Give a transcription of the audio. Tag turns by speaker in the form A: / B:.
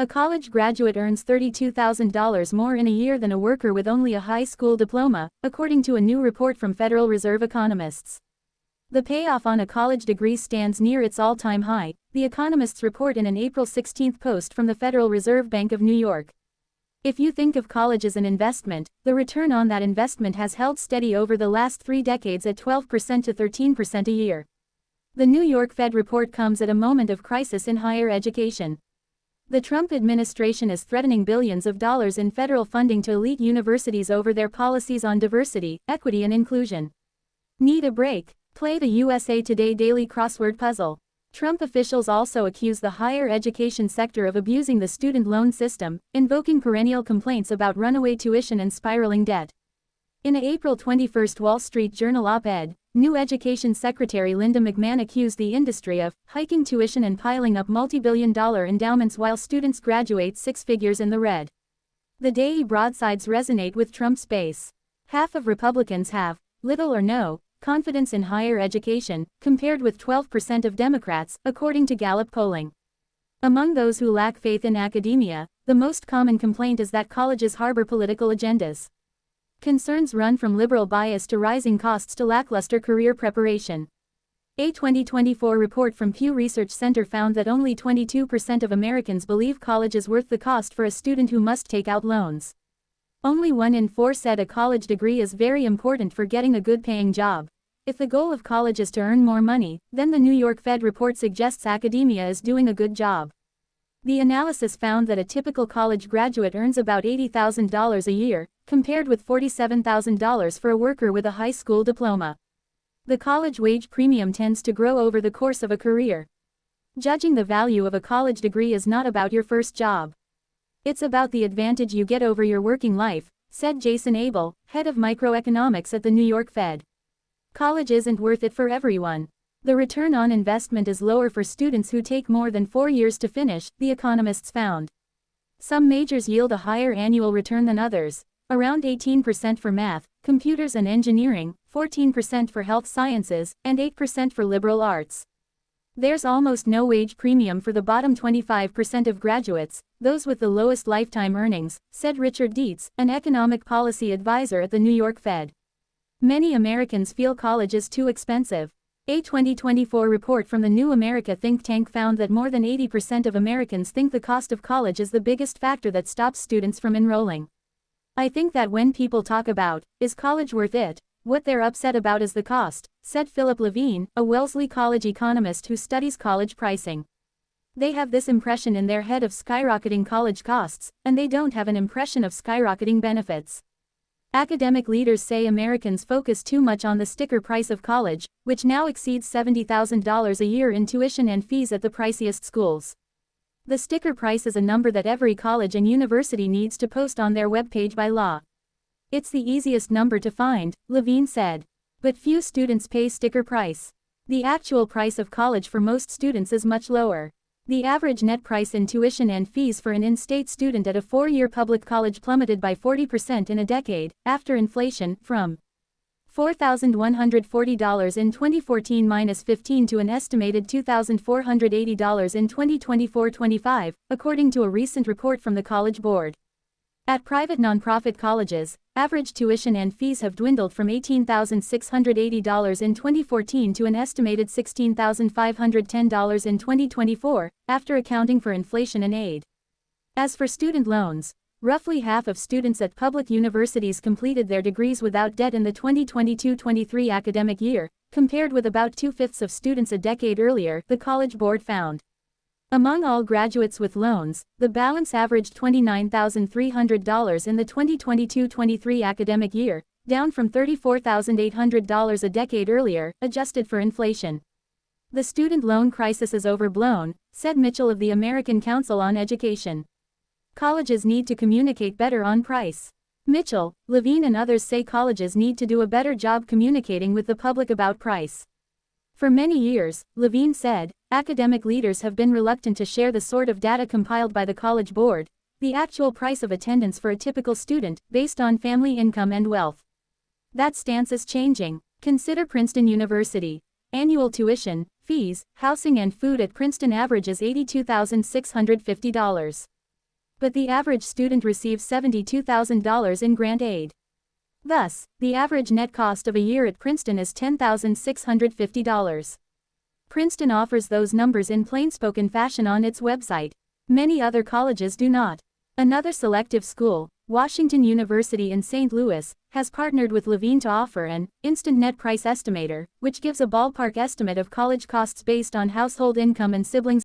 A: A college graduate earns $32,000 more in a year than a worker with only a high school diploma, according to a new report from Federal Reserve economists. The payoff on a college degree stands near its all-time high, the economists report in an April 16 post from the Federal Reserve Bank of New York. If you think of college as an investment, the return on that investment has held steady over the last 3 decades at 12% to 13% a year. The New York Fed report comes at a moment of crisis in higher education. The Trump administration is threatening billions of dollars in federal funding to elite universities over their policies on diversity, equity and inclusion. Need a break? Play the USA Today Daily Crossword Puzzle. Trump officials also accuse the higher education sector of abusing the student loan system, invoking perennial complaints about runaway tuition and spiraling debt. In an April 21 Wall Street Journal op-ed, new Education Secretary Linda McMahon accused the industry of hiking tuition and piling up multi-billion-dollar endowments while students graduate 6 figures in the red. The DAI broadsides resonate with Trump's base. Half of Republicans have little or no confidence in higher education, compared with 12% of Democrats, according to Gallup polling. Among those who lack faith in academia, the most common complaint is that colleges harbor political agendas. Concerns run from liberal bias to rising costs to lackluster career preparation. A 2024 report from Pew Research Center found that only 22% of Americans believe college is worth the cost for a student who must take out loans. Only 1 in 4 said a college degree is very important for getting a good-paying job. If the goal of college is to earn more money, then the New York Fed report suggests academia is doing a good job. The analysis found that a typical college graduate earns about $80,000 a year, compared with $47,000 for a worker with a high school diploma. The college wage premium tends to grow over the course of a career. Judging the value of a college degree is not about your first job. It's about the advantage you get over your working life, said Jason Abel, head of microeconomics at the New York Fed. College isn't worth it for everyone. The return on investment is lower for students who take more than 4 years to finish, the economists found. Some majors yield a higher annual return than others, around 18% for math, computers and engineering, 14% for health sciences, and 8% for liberal arts. There's almost no wage premium for the bottom 25% of graduates, those with the lowest lifetime earnings, said Richard Dietz, an economic policy advisor at the New York Fed. Many Americans feel college is too expensive. A 2024 report from the New America think tank found that more than 80% of Americans think the cost of college is the biggest factor that stops students from enrolling. I think that when people talk about, is college worth it, what they're upset about is the cost, said Philip Levine, a Wellesley College economist who studies college pricing. They have this impression in their head of skyrocketing college costs, and they don't have an impression of skyrocketing benefits. Academic leaders say Americans focus too much on the sticker price of college, which now exceeds $70,000 a year in tuition and fees at the priciest schools. The sticker price is a number that every college and university needs to post on their webpage by law. It's the easiest number to find, Levine said. But few students pay sticker price. The actual price of college for most students is much lower. The average net price in tuition and fees for an in-state student at a 4-year public college plummeted by 40% in a decade, after inflation, from $4,140 in 2014-15 to an estimated $2,480 in 2024-25, according to a recent report from the College Board. At private nonprofit colleges, average tuition and fees have dwindled from $18,680 in 2014 to an estimated $16,510 in 2024, after accounting for inflation and aid. As for student loans, roughly half of students at public universities completed their degrees without debt in the 2022-23 academic year, compared with about 2/5 of students a decade earlier, the College Board found. Among all graduates with loans, the balance averaged $29,300 in the 2022-23 academic year, down from $34,800 a decade earlier, adjusted for inflation. The student loan crisis is overblown, said Mitchell of the American Council on Education. Colleges need to communicate better on price. Mitchell, Levine and others say colleges need to do a better job communicating with the public about price. For many years, Levine said, academic leaders have been reluctant to share the sort of data compiled by the College Board, the actual price of attendance for a typical student, based on family income and wealth. That stance is changing. Consider Princeton University. Annual tuition, fees, housing and food at Princeton averages $82,650. but the average student receives $72,000 in grant aid. Thus, the average net cost of a year at Princeton is $10,650. Princeton offers those numbers in plainspoken fashion on its website. Many other colleges do not. Another selective school, Washington University in St. Louis, has partnered with Levine to offer an instant net price estimator, which gives a ballpark estimate of college costs based on household income and siblings'